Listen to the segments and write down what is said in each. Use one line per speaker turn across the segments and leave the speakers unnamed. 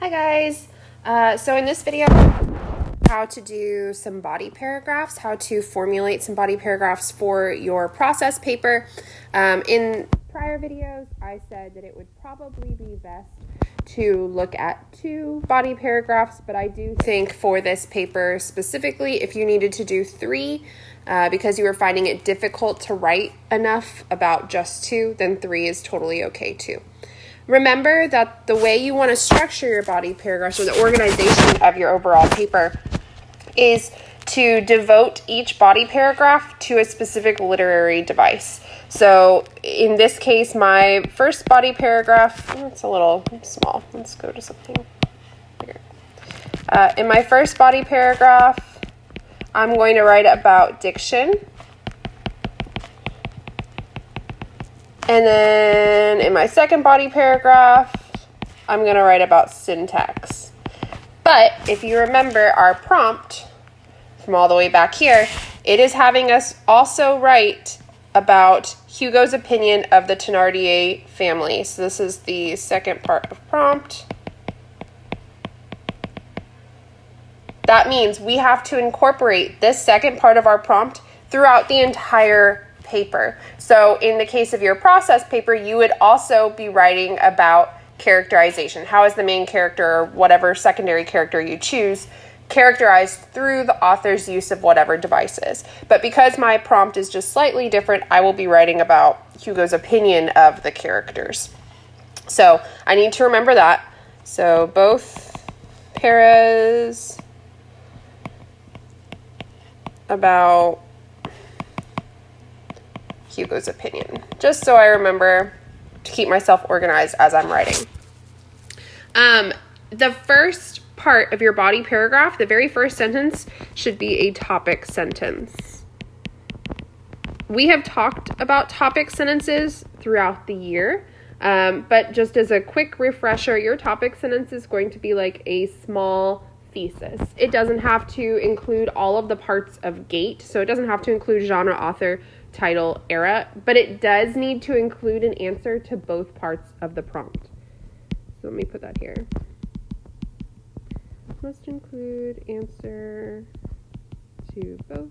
Hi guys! So in this video, how to do some body paragraphs, how to formulate some body paragraphs for your process paper. In prior videos, I said that it would probably be best to look at 2 body paragraphs, but I do think for this paper specifically, if you needed to do 3, because you were finding it difficult to write enough about just 2, then 3 is totally okay too. Remember that the way you want to structure your body paragraphs, or the organization of your overall paper, is to devote each body paragraph to a specific literary device. So in this case, my first body paragraph, it's a little small. Let's go to something bigger. In my first body paragraph, I'm going to write about diction. And then in my second body paragraph, I'm going to write about syntax. But if you remember our prompt from all the way back here, it is having us also write about Hugo's opinion of the Thénardier family. So this is the second part of prompt. That means we have to incorporate this second part of our prompt throughout the entire paper. So in the case of your process paper, you would also be writing about characterization. How is the main character, or whatever secondary character you choose, characterized through the author's use of whatever devices? But because my prompt is just slightly different, I will be writing about Hugo's opinion of the characters. So I need to remember that. So both paras about Hugo's opinion, just so I remember to keep myself organized as I'm writing. The first part of your body paragraph, the very first sentence, should be a topic sentence. We have talked about topic sentences throughout the year, but just as a quick refresher, your topic sentence is going to be like a small thesis. It doesn't have to include all of the parts of GATE, so it doesn't have to include genre, author, title, era, but it does need to include an answer to both parts of the prompt. So let me put that here. Must include answer to both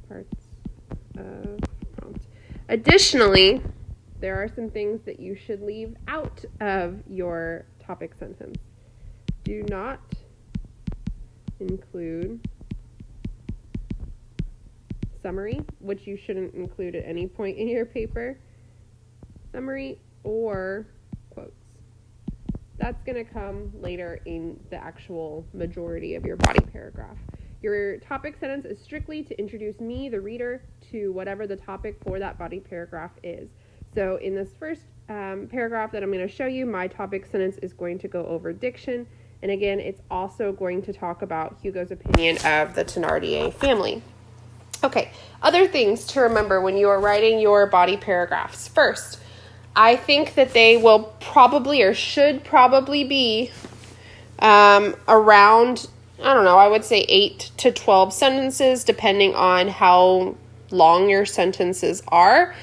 parts of prompt. Additionally, there are some things that you should leave out of your topic sentence. Do not include summary, which you shouldn't include at any point in your paper. Summary or quotes. That's going to come later in the actual majority of your body paragraph. Your topic sentence is strictly to introduce me, the reader, to whatever the topic for that body paragraph is. So in this first paragraph that I'm going to show you, my topic sentence is going to go over diction. And again, it's also going to talk about Hugo's opinion of the Thénardier family. Okay, other things to remember when you are writing your body paragraphs. First, I think that they will probably, or should probably be around, I don't know, I would say 8 to 12 sentences, depending on how long your sentences are.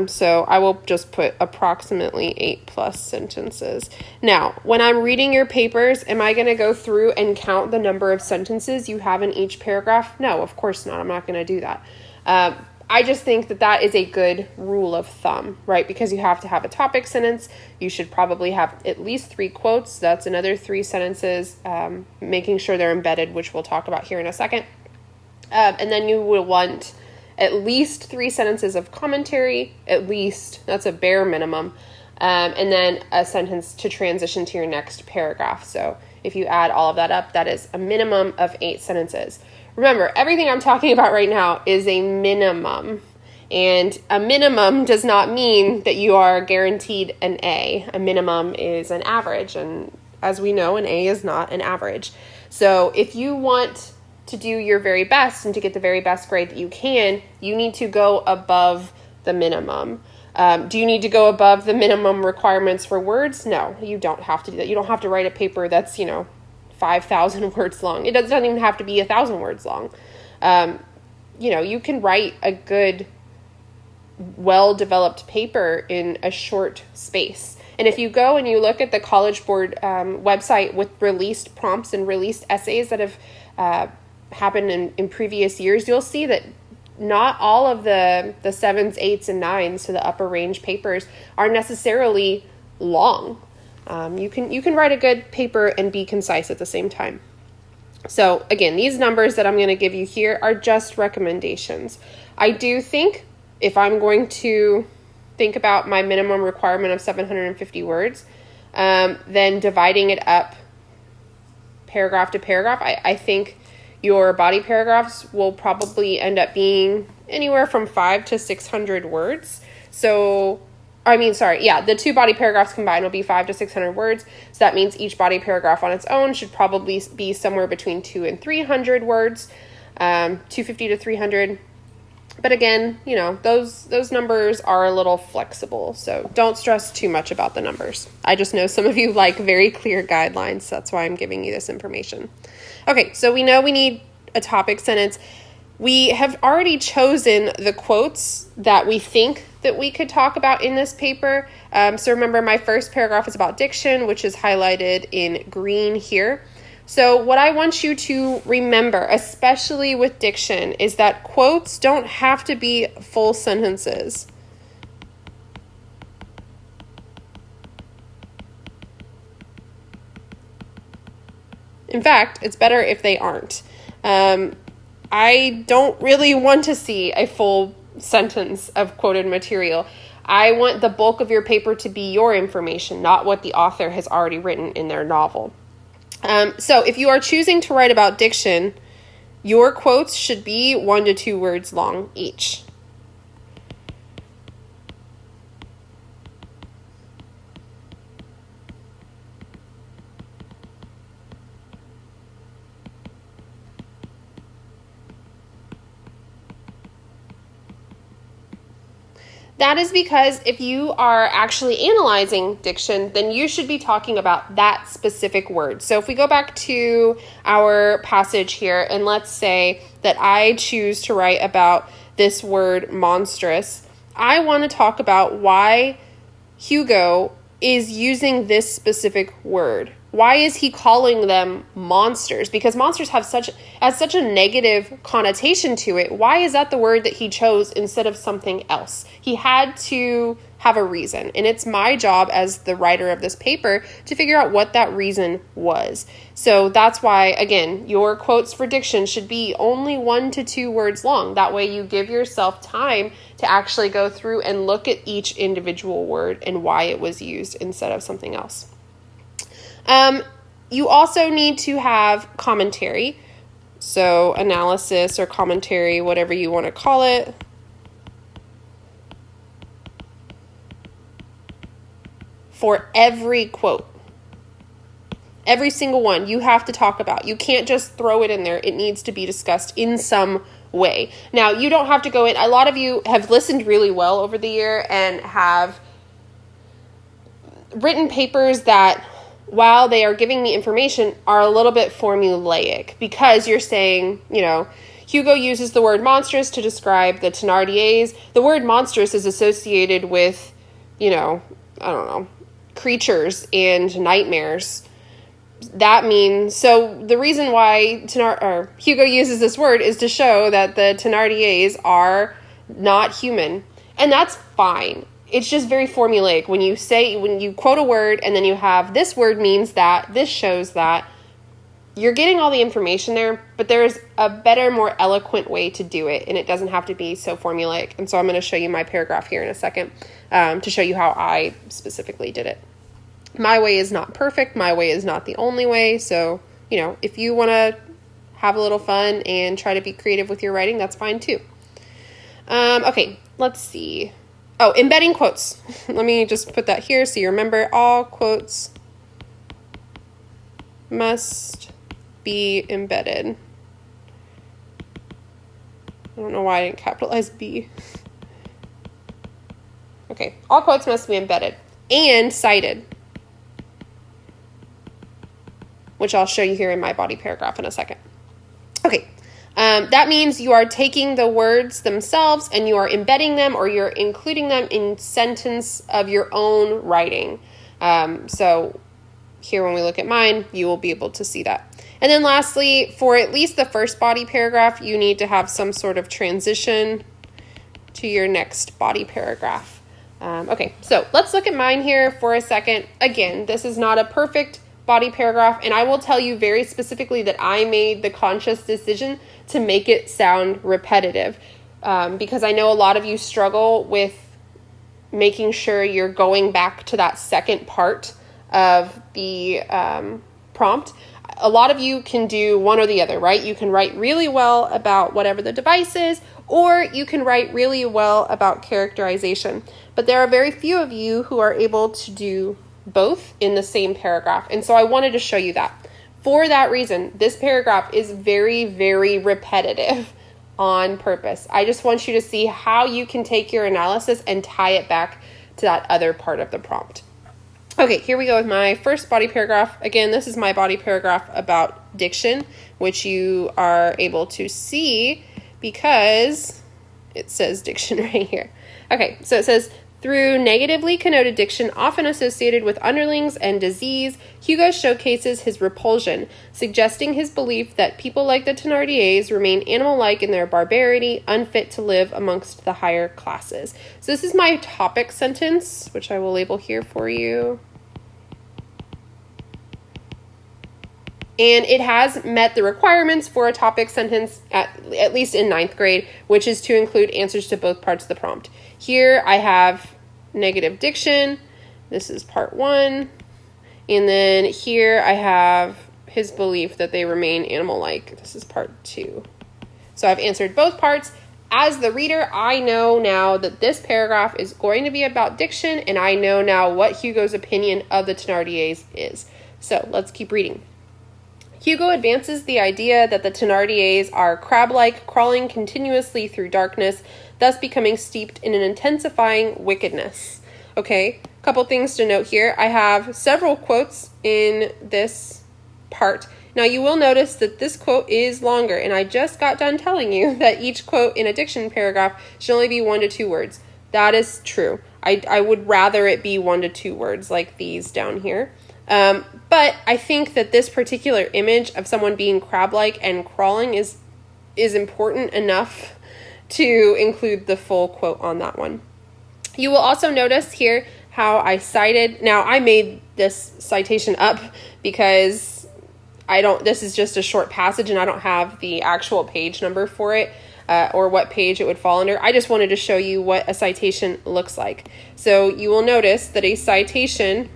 So I will just put approximately 8+ sentences. Now, when I'm reading your papers, am I going to go through and count the number of sentences you have in each paragraph? No, of course not. I'm not going to do that. I just think that that is a good rule of thumb, right? Because you have to have a topic sentence. You should probably have at least 3 quotes. That's another 3 sentences, making sure they're embedded, which we'll talk about here in a second. And then you will want at least 3 sentences of commentary, at least. That's a bare minimum. And then a sentence to transition to your next paragraph. So if you add all of that up, that is a minimum of 8 sentences. Remember, everything I'm talking about right now is a minimum. And a minimum does not mean that you are guaranteed an A. A minimum is an average. And as we know, an A is not an average. So if you want to do your very best and to get the very best grade that you can, you need to go above the minimum. Do you need to go above the minimum requirements for words? No, you don't have to do that. You don't have to write a paper that's, 5,000 words long. It doesn't even have to be 1,000 words long. You can write a good, well-developed paper in a short space. And if you go and you look at the College Board website with released prompts and released essays that have happened in previous years, you'll see that not all of the 7s, 8s, and 9s to the upper range papers are necessarily long. You can write a good paper and be concise at the same time. So again, these numbers that I'm going to give you here are just recommendations. I do think if I'm going to think about my minimum requirement of 750 words, then dividing it up paragraph to paragraph, I think your body paragraphs will probably end up being anywhere from 500 to 600 words. The 2 body paragraphs combined will be 500 to 600 words. So that means each body paragraph on its own should probably be somewhere between 200 and 300 words, 250 to 300. But again, those numbers are a little flexible, so don't stress too much about the numbers. I just know some of you like very clear guidelines. So that's why I'm giving you this information. Okay, so we know we need a topic sentence. We have already chosen the quotes that we think that we could talk about in this paper. So remember, my first paragraph is about diction, which is highlighted in green here. So what I want you to remember, especially with diction, is that quotes don't have to be full sentences. In fact, it's better if they aren't. I don't really want to see a full sentence of quoted material. I want the bulk of your paper to be your information, not what the author has already written in their novel. So if you are choosing to write about diction, your quotes should be 1 to 2 words long each. That is because if you are actually analyzing diction, then you should be talking about that specific word. So if we go back to our passage here, and let's say that I choose to write about this word monstrous, I want to talk about why Hugo is using this specific word. Why is he calling them monsters? Because monsters have such a negative connotation to it. Why is that the word that he chose instead of something else? He had to have a reason, and it's my job as the writer of this paper to figure out what that reason was. So that's why, again, your quotes for diction should be only 1 to 2 words long. That way you give yourself time to actually go through and look at each individual word and why it was used instead of something else. You also need to have commentary, so analysis or commentary, whatever you want to call it. For every quote, every single one you have to talk about. You can't just throw it in there. It needs to be discussed in some way. Now, you don't have to go in. A lot of you have listened really well over the year and have written papers that, while they are giving the information, are a little bit formulaic because you're saying, Hugo uses the word monstrous to describe the Thénardiers. The word monstrous is associated with, creatures and nightmares. That means, so the reason why Hugo uses this word is to show that the Thénardiers are not human. And that's fine. It's just very formulaic. When you quote a word and then you have this word means that, this shows that, you're getting all the information there, but there's a better, more eloquent way to do it, and it doesn't have to be so formulaic. And so I'm going to show you my paragraph here in a second to show you how I specifically did it. My way is not perfect. My way is not the only way. So, if you want to have a little fun and try to be creative with your writing, that's fine too. Okay, let's see. Oh, embedding quotes. Let me just put that here so you remember all quotes must be embedded. I don't know why I didn't capitalize B. Okay, all quotes must be embedded and cited, which I'll show you here in my body paragraph in a second. Okay. That means you are taking the words themselves and you are embedding them, or you're including them in sentence of your own writing. So here when we look at mine, you will be able to see that. And then lastly, for at least the first body paragraph, you need to have some sort of transition to your next body paragraph. Okay, so let's look at mine here for a second. Again, this is not a perfect body paragraph, and I will tell you very specifically that I made the conscious decision to make it sound repetitive, because I know a lot of you struggle with making sure you're going back to that second part of the prompt. A lot of you can do one or the other, right? You can write really well about whatever the device is, or you can write really well about characterization. But there are very few of you who are able to do both in the same paragraph. And so I wanted to show you that. For that reason, this paragraph is very, very repetitive on purpose. I just want you to see how you can take your analysis and tie it back to that other part of the prompt. Okay, here we go with my first body paragraph. Again, this is my body paragraph about diction, which you are able to see because it says diction right here. Okay, so it says, through negatively connoted diction, often associated with underlings and disease, Hugo showcases his repulsion, suggesting his belief that people like the Thénardiers remain animal-like in their barbarity, unfit to live amongst the higher classes. So this is my topic sentence, which I will label here for you. And it has met the requirements for a topic sentence, at least in 9th grade, which is to include answers to both parts of the prompt. Here I have negative diction. This is part 1. And then here I have his belief that they remain animal-like. This is part 2. So I've answered both parts. As the reader, I know now that this paragraph is going to be about diction, and I know now what Hugo's opinion of the Thénardiers is. So let's keep reading. Hugo advances the idea that the Thénardiers are crab-like, crawling continuously through darkness, thus becoming steeped in an intensifying wickedness. Okay, a couple things to note here. I have several quotes in this part. Now, you will notice that this quote is longer, and I just got done telling you that each quote in a diction paragraph should only be 1 to 2 words. That is true. I would rather it be 1 to 2 words like these down here. But I think that this particular image of someone being crab-like and crawling is important enough to include the full quote on that one. You will also notice here how I cited. Now, I made this citation up because this is just a short passage and I don't have the actual page number for it, or what page it would fall under. I just wanted to show you what a citation looks like. So you will notice that a citation,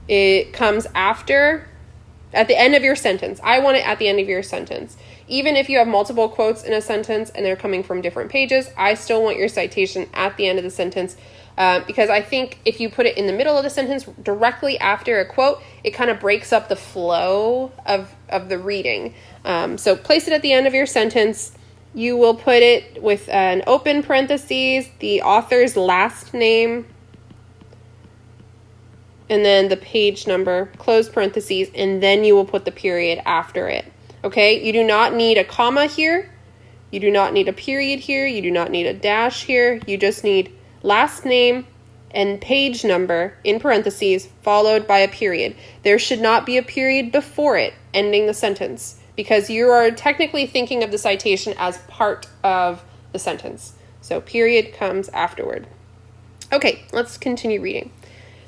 it comes at the end of your sentence. I want it at the end of your sentence. Even if you have multiple quotes in a sentence and they're coming from different pages, I still want your citation at the end of the sentence, because I think if you put it in the middle of the sentence directly after a quote, it kind of breaks up the flow of the reading. So place it at the end of your sentence. You will put it with an open parentheses, the author's last name, and then the page number, close parentheses, and then you will put the period after it. Okay, you do not need a comma here. You do not need a period here. You do not need a dash here. You just need last name and page number in parentheses followed by a period. There should not be a period before it, ending the sentence, because you are technically thinking of the citation as part of the sentence. So period comes afterward. Okay, let's continue reading.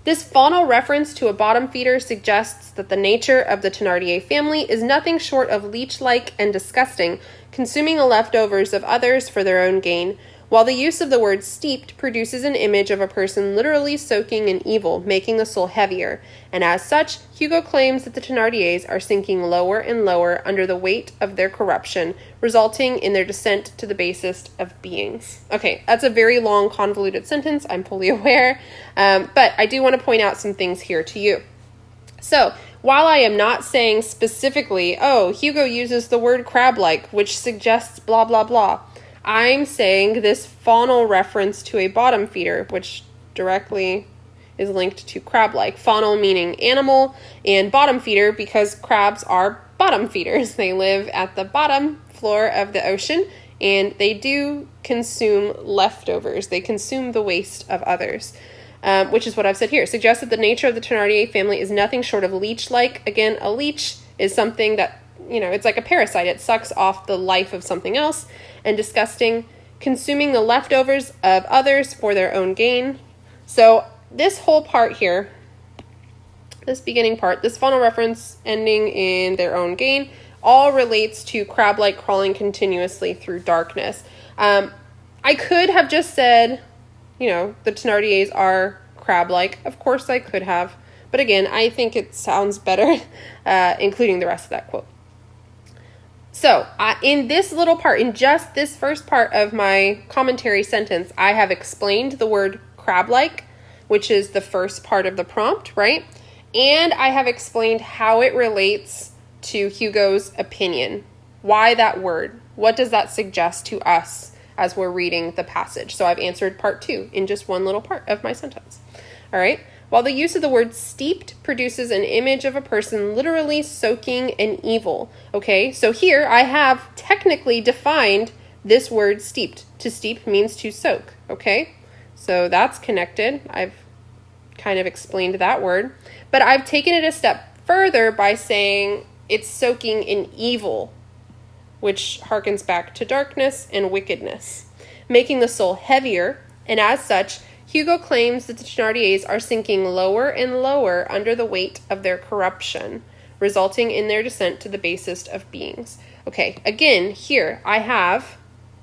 This faunal reference to a bottom feeder suggests that the nature of the Thénardier family is nothing short of leech-like and disgusting, consuming the leftovers of others for their own gain, while the use of the word steeped produces an image of a person literally soaking in evil, making the soul heavier, and as such, Hugo claims that the Thénardiers are sinking lower and lower under the weight of their corruption, resulting in their descent to the basest of beings. Okay, that's a very long, convoluted sentence, I'm fully aware, but I do want to point out some things here to you. So, while I am not saying specifically, oh, Hugo uses the word crab-like, which suggests blah, blah, blah, I'm saying this faunal reference to a bottom feeder, which directly is linked to crab-like. Faunal meaning animal, and bottom feeder because crabs are bottom feeders. They live at the bottom floor of the ocean, and they do consume leftovers. They consume the waste of others. which is what I've said here, suggests that the nature of the Thenardier family is nothing short of leech-like. Again, a leech is something that, it's like a parasite. It sucks off the life of something else, and disgusting, consuming the leftovers of others for their own gain. So this whole part here, this beginning part, this final reference ending in their own gain, all relates to crab-like crawling continuously through darkness. I could have just said, the Thenardiers are crab-like. Of course I could have. But again, I think it sounds better, including the rest of that quote. So, in this little part, in just this first part of my commentary sentence, I have explained the word crab-like, which is the first part of the prompt, right? And I have explained how it relates to Hugo's opinion. Why that word? What does that suggest to us as we're reading the passage? So I've answered part 2 in just one little part of my sentence. All right. While the use of the word steeped produces an image of a person literally soaking in evil. Okay, so here I have technically defined this word steeped. To steep means to soak. Okay, so that's connected. I've kind of explained that word. But I've taken it a step further by saying it's soaking in evil, which harkens back to darkness and wickedness, making the soul heavier, and as such, Hugo claims that the Thenardiers are sinking lower and lower under the weight of their corruption, resulting in their descent to the basest of beings. Okay, again, here I have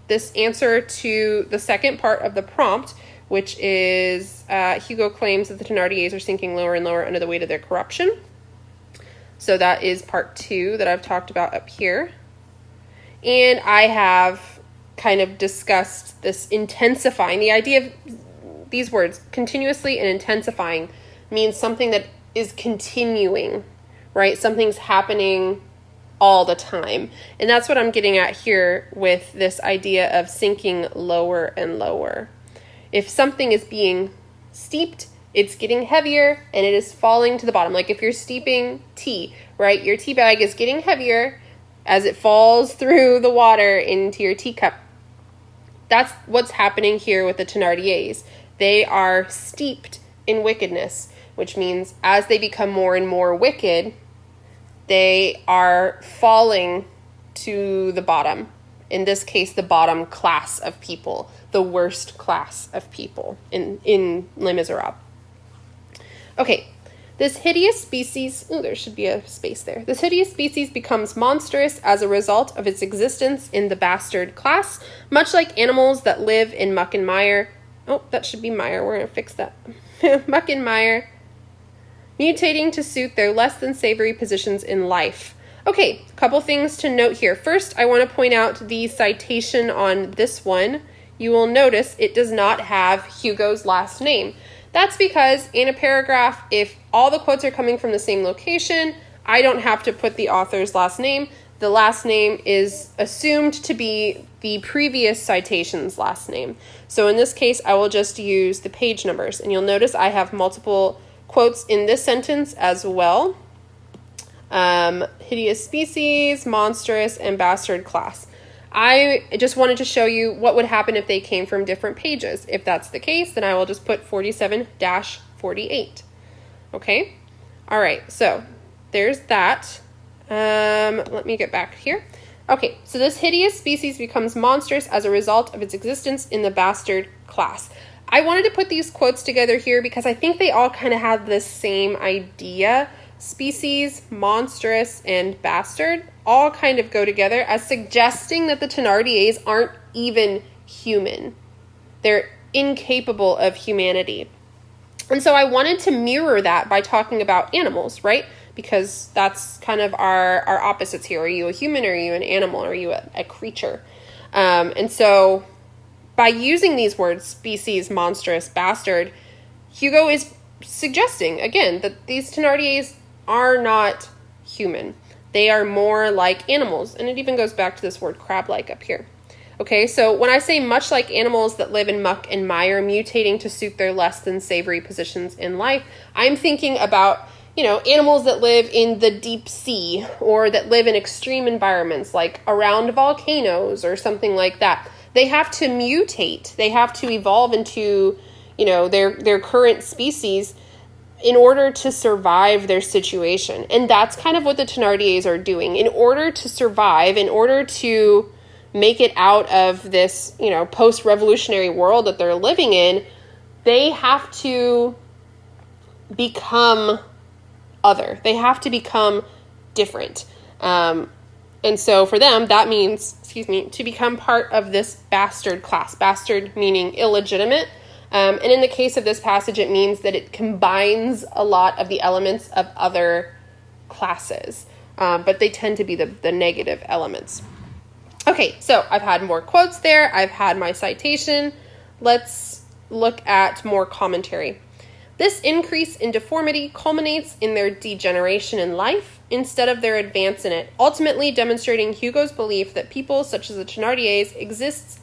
this answer to the second part of the prompt, which is Hugo claims that the Thenardiers are sinking lower and lower under the weight of their corruption. So that is part 2 that I've talked about up here. And I have kind of discussed this intensifying, the idea of these words, continuously and intensifying, means something that is continuing, right? Something's happening all the time. And that's what I'm getting at here with this idea of sinking lower and lower. If something is being steeped, it's getting heavier and it is falling to the bottom. Like if you're steeping tea, right? Your tea bag is getting heavier as it falls through the water into your teacup. That's what's happening here with the Thenardiers. They are steeped in wickedness, which means as they become more and more wicked, they are falling to the bottom. In this case, the bottom class of people, the worst class of people in Les Miserables. Okay, this hideous species, there should be a space there. This hideous species becomes monstrous as a result of its existence in the bastard class, much like animals that live in muck and mire. Oh, that should be mire. We're going to fix that. Muck and mire, mutating to suit their less than savory positions in life. Okay, a couple things to note here. First, I want to point out the citation on this one. You will notice it does not have Hugo's last name. That's because in a paragraph, if all the quotes are coming from the same location, I don't have to put the author's last name. The last name is assumed to be the previous citation's last name. So in this case, I will just use the page numbers. And you'll notice I have multiple quotes in this sentence as well. Hideous species, monstrous, and bastard class. I just wanted to show you what would happen if they came from different pages. If that's the case, then I will just put 47-48. Okay? All right, so there's that. Let me get back here. Okay, so this hideous species becomes monstrous as a result of its existence in the bastard class. I wanted to put these quotes together here because I think they all kind of have the same idea. Species, monstrous, and bastard all kind of go together as suggesting that the Thenardiers aren't even human. They're incapable of humanity. And so I wanted to mirror that by talking about animals, right? Because that's kind of our opposites here. Are you a human? Or are you an animal? Or are you a creature? And so by using these words, species, monstrous, bastard, Hugo is suggesting, again, that these Thenardiers are not human. They are more like animals. And it even goes back to this word crab-like up here. Okay, so when I say much like animals that live in muck and mire, mutating to suit their less than savory positions in life, I'm thinking about, animals that live in the deep sea or that live in extreme environments like around volcanoes or something like that. They have to mutate. They have to evolve into, their current species in order to survive their situation. And that's kind of what the Thénardiers are doing. In order to survive, in order to make it out of this, post-revolutionary world that they're living in, they have to become other. They have to become different. And so for them, that means, to become part of this bastard class. Bastard meaning illegitimate. And in the case of this passage, it means that it combines a lot of the elements of other classes. But they tend to be the negative elements. Okay, so I've had more quotes there. I've had my citation. Let's look at more commentary. This increase in deformity culminates in their degeneration in life instead of their advance in it, ultimately demonstrating Hugo's belief that people such as the Thénardiers exist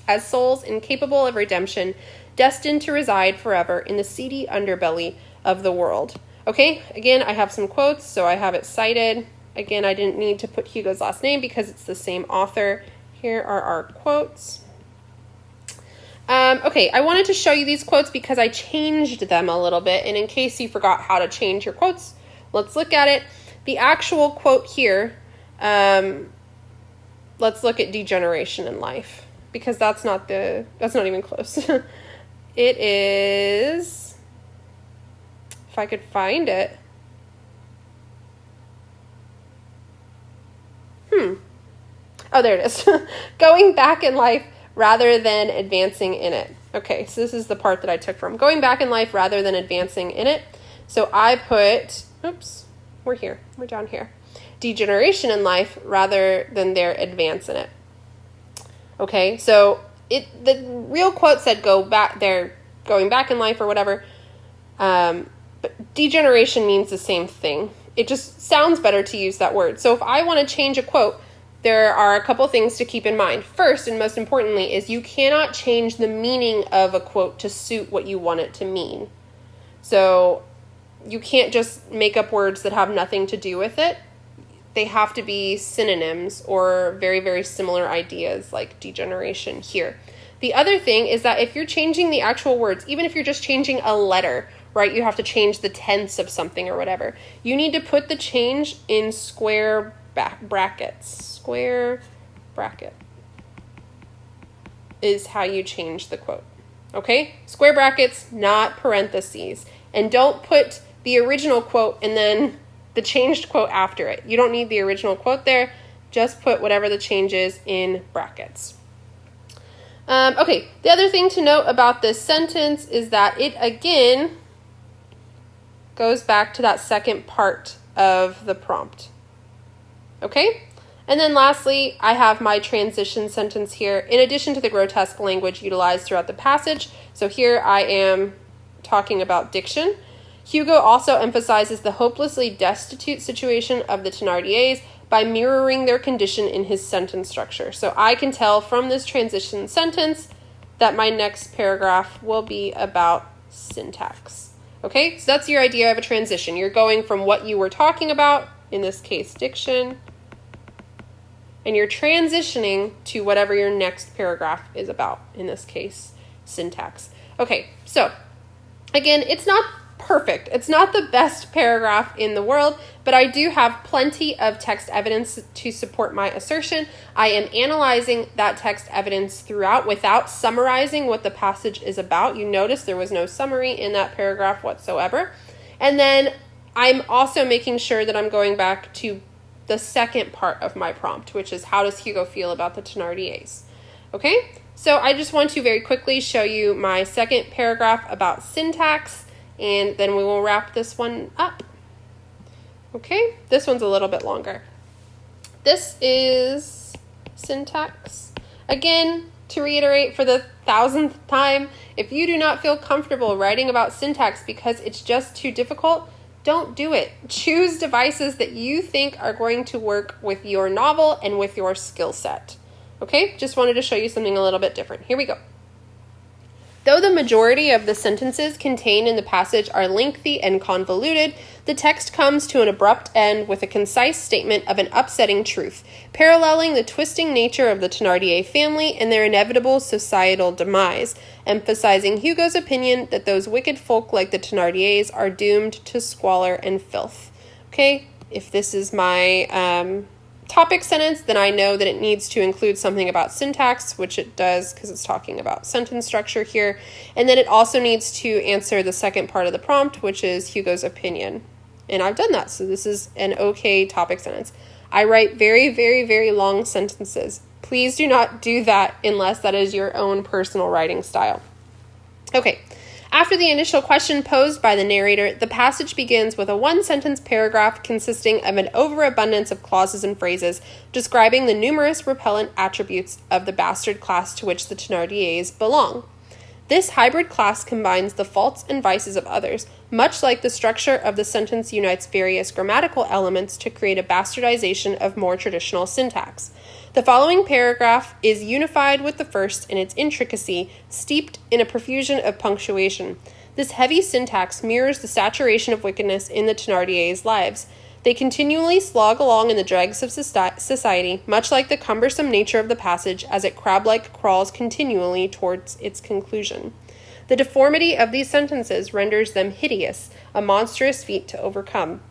as souls incapable of redemption, destined to reside forever in the seedy underbelly of the world. Okay, again, I have some quotes, so I have it cited. Again, I didn't need to put Hugo's last name because it's the same author. Here are our quotes. Okay, I wanted to show you these quotes because I changed them a little bit, and in case you forgot how to change your quotes, let's look at it. The actual quote here, let's look at degeneration in life, because that's not even close. It is, if I could find it. Oh, there it is. Going back in life rather than advancing in it. Okay, so this is the part that I took from. Going back in life rather than advancing in it. So I put, we're down here. Degeneration in life rather than their advance in it. Okay, so the real quote said they're going back in life or whatever. But degeneration means the same thing. It just sounds better to use that word. So if I want to change a quote, there are a couple things to keep in mind. First, and most importantly, is you cannot change the meaning of a quote to suit what you want it to mean. So you can't just make up words that have nothing to do with it. They have to be synonyms or very, very similar ideas like degeneration here. The other thing is that if you're changing the actual words, even if you're just changing a letter, right, you have to change the tense of something or whatever. You need to put the change in square brackets. Square bracket is how you change the quote. Okay? Square brackets, not parentheses. And don't put the original quote and then the changed quote after it. You don't need the original quote there. Just put whatever the change is in brackets. Okay, the other thing to note about this sentence is that it, again, goes back to that second part of the prompt. Okay? And then lastly, I have my transition sentence here, in addition to the grotesque language utilized throughout the passage. So here I am talking about diction. Hugo also emphasizes the hopelessly destitute situation of the Thénardiers by mirroring their condition in his sentence structure. So I can tell from this transition sentence that my next paragraph will be about syntax. Okay, so that's your idea of a transition. You're going from what you were talking about, in this case, diction, and you're transitioning to whatever your next paragraph is about, in this case, syntax. Okay, so again, it's not perfect. It's not the best paragraph in the world, but I do have plenty of text evidence to support my assertion. I am analyzing that text evidence throughout without summarizing what the passage is about. You notice there was no summary in that paragraph whatsoever. And then I'm also making sure that I'm going back to the second part of my prompt, which is how does Hugo feel about the Thénardiers? Okay, so I just want to very quickly show you my second paragraph about syntax, and then we will wrap this one up. Okay, this one's a little bit longer. This is syntax. Again, to reiterate for the 1000th time, if you do not feel comfortable writing about syntax because it's just too difficult, don't do it. Choose devices that you think are going to work with your novel and with your skill set. Okay, just wanted to show you something a little bit different. Here we go. Though the majority of the sentences contained in the passage are lengthy and convoluted, the text comes to an abrupt end with a concise statement of an upsetting truth, paralleling the twisting nature of the Thénardier family and their inevitable societal demise, emphasizing Hugo's opinion that those wicked folk like the Thénardiers are doomed to squalor and filth. Okay, if this is my topic sentence, then I know that it needs to include something about syntax, which it does because it's talking about sentence structure here. And then it also needs to answer the second part of the prompt, which is Hugo's opinion. And I've done that, so this is an okay topic sentence. I write very, very, very long sentences. Please do not do that unless that is your own personal writing style. Okay. After the initial question posed by the narrator, the passage begins with a one-sentence paragraph consisting of an overabundance of clauses and phrases describing the numerous repellent attributes of the bastard class to which the Thénardiers belong. This hybrid class combines the faults and vices of others, much like the structure of the sentence unites various grammatical elements to create a bastardization of more traditional syntax. The following paragraph is unified with the first in its intricacy, steeped in a profusion of punctuation. This heavy syntax mirrors the saturation of wickedness in the Thénardiers' lives. They continually slog along in the dregs of society, much like the cumbersome nature of the passage as it crab-like crawls continually towards its conclusion. The deformity of these sentences renders them hideous, a monstrous feat to overcome.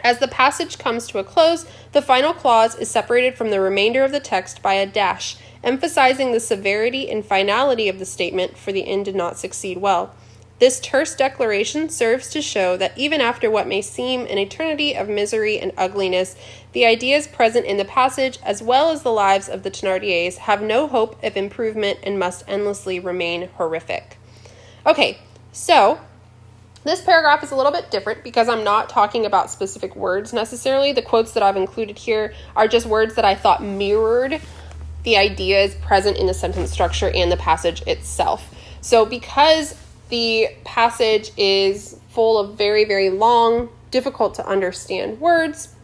As the passage comes to a close, the final clause is separated from the remainder of the text by a dash, emphasizing the severity and finality of the statement, for the end did not succeed well. This terse declaration serves to show that even after what may seem an eternity of misery and ugliness, the ideas present in the passage, as well as the lives of the Thénardiers, have no hope of improvement and must endlessly remain horrific. Okay, so this paragraph is a little bit different because I'm not talking about specific words necessarily. The quotes that I've included here are just words that I thought mirrored the ideas present in the sentence structure and the passage itself. So because the passage is full of very, very long, difficult to understand words,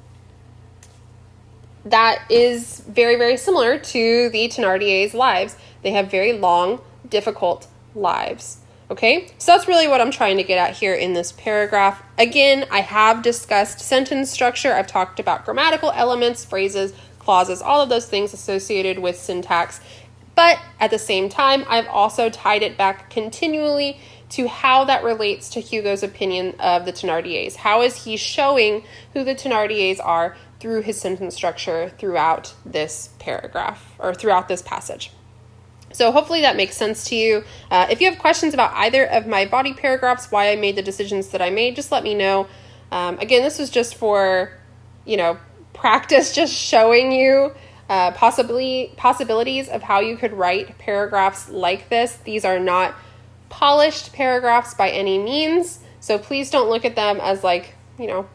that is very, very similar to the Thénardiers' lives. They have very long, difficult lives. Okay, so that's really what I'm trying to get at here in this paragraph. Again, I have discussed sentence structure. I've talked about grammatical elements, phrases, clauses, all of those things associated with syntax. But at the same time, I've also tied it back continually to how that relates to Hugo's opinion of the Thénardiers. How is he showing who the Thénardiers are through his sentence structure throughout this paragraph or throughout this passage? So hopefully that makes sense to you. If you have questions about either of my body paragraphs, why I made the decisions that I made, just let me know. Again, this was just for, practice, just showing you possibilities of how you could write paragraphs like this. These are not polished paragraphs by any means, so please don't look at them as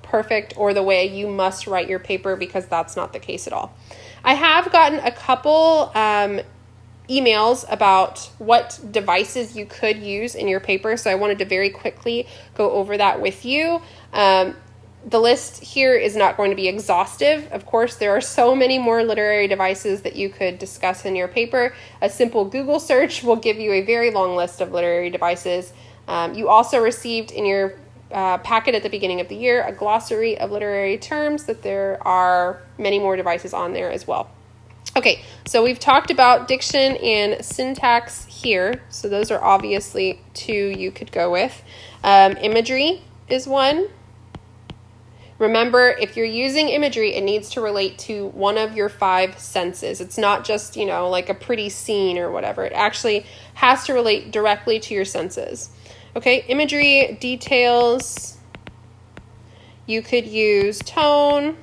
perfect or the way you must write your paper, because that's not the case at all. I have gotten a couple emails about what devices you could use in your paper, so I wanted to very quickly go over that with you. The list here is not going to be exhaustive. Of course, there are so many more literary devices that you could discuss in your paper. A simple Google search will give you a very long list of literary devices. You also received in your packet at the beginning of the year a glossary of literary terms, that there are many more devices on there as well. Okay, so we've talked about diction and syntax here. So those are obviously two you could go with. Imagery is one. Remember, if you're using imagery, it needs to relate to one of your 5 senses. It's not just, like a pretty scene or whatever. It actually has to relate directly to your senses. Okay, imagery, details. You could use tone.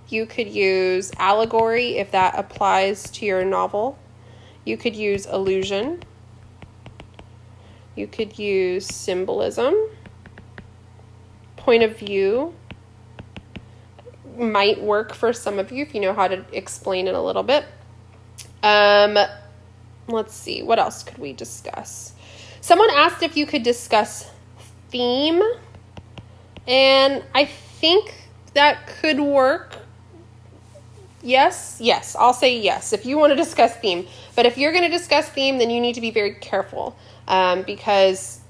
You could use allegory if that applies to your novel. You could use illusion. You could use symbolism. Point of view might work for some of you if you know how to explain it a little bit. Let's see, what else could we discuss? Someone asked if you could discuss theme, and I think that could work. Yes, I'll say yes if you want to discuss theme. But if you're going to discuss theme, then you need to be very careful because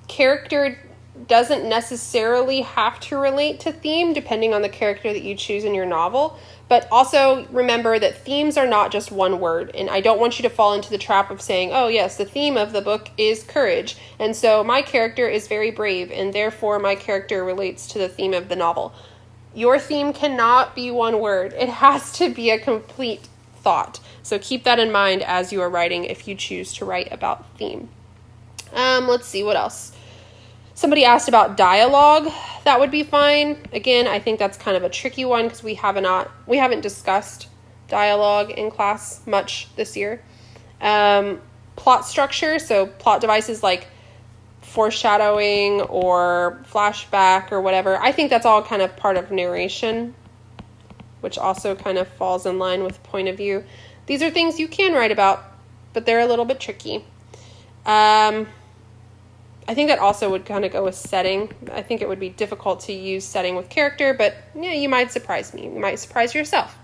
character doesn't necessarily have to relate to theme depending on the character that you choose in your novel. But also remember that themes are not just one word. And I don't want you to fall into the trap of saying, oh yes, the theme of the book is courage. And so my character is very brave and therefore my character relates to the theme of the novel. Your theme cannot be one word. It has to be a complete thought. So keep that in mind as you are writing if you choose to write about theme. Let's see, what else? Somebody asked about dialogue. That would be fine. Again, I think that's kind of a tricky one because we haven't discussed dialogue in class much this year. Plot structure, so plot devices like foreshadowing or flashback or whatever. I think that's all kind of part of narration, which also kind of falls in line with point of view. These are things you can write about, but they're a little bit tricky. I think that also would kind of go with setting. I think it would be difficult to use setting with character, but yeah, you might surprise me. You might surprise yourself.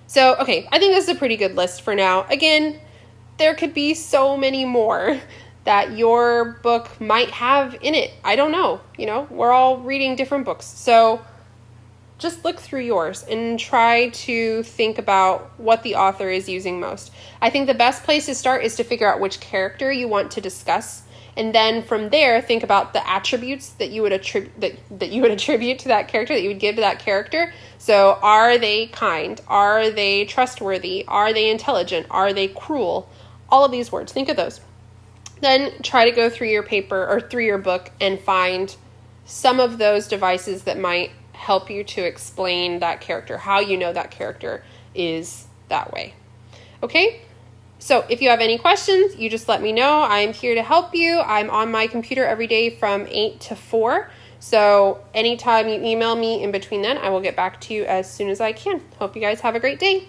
So, okay, I think this is a pretty good list for now. Again, there could be so many more that your book might have in it. I don't know. We're all reading different books. So just look through yours and try to think about what the author is using most. I think the best place to start is to figure out which character you want to discuss. And then from there, think about the attributes that you would attribute to that character, that you would give to that character. So are they kind? Are they trustworthy? Are they intelligent? Are they cruel? All of these words. Think of those. Then try to go through your paper or through your book and find some of those devices that might help you to explain that character, how you know that character is that way. Okay? So if you have any questions, you just let me know. I'm here to help you. I'm on my computer every day from 8 to 4. So anytime you email me in between then, I will get back to you as soon as I can. Hope you guys have a great day.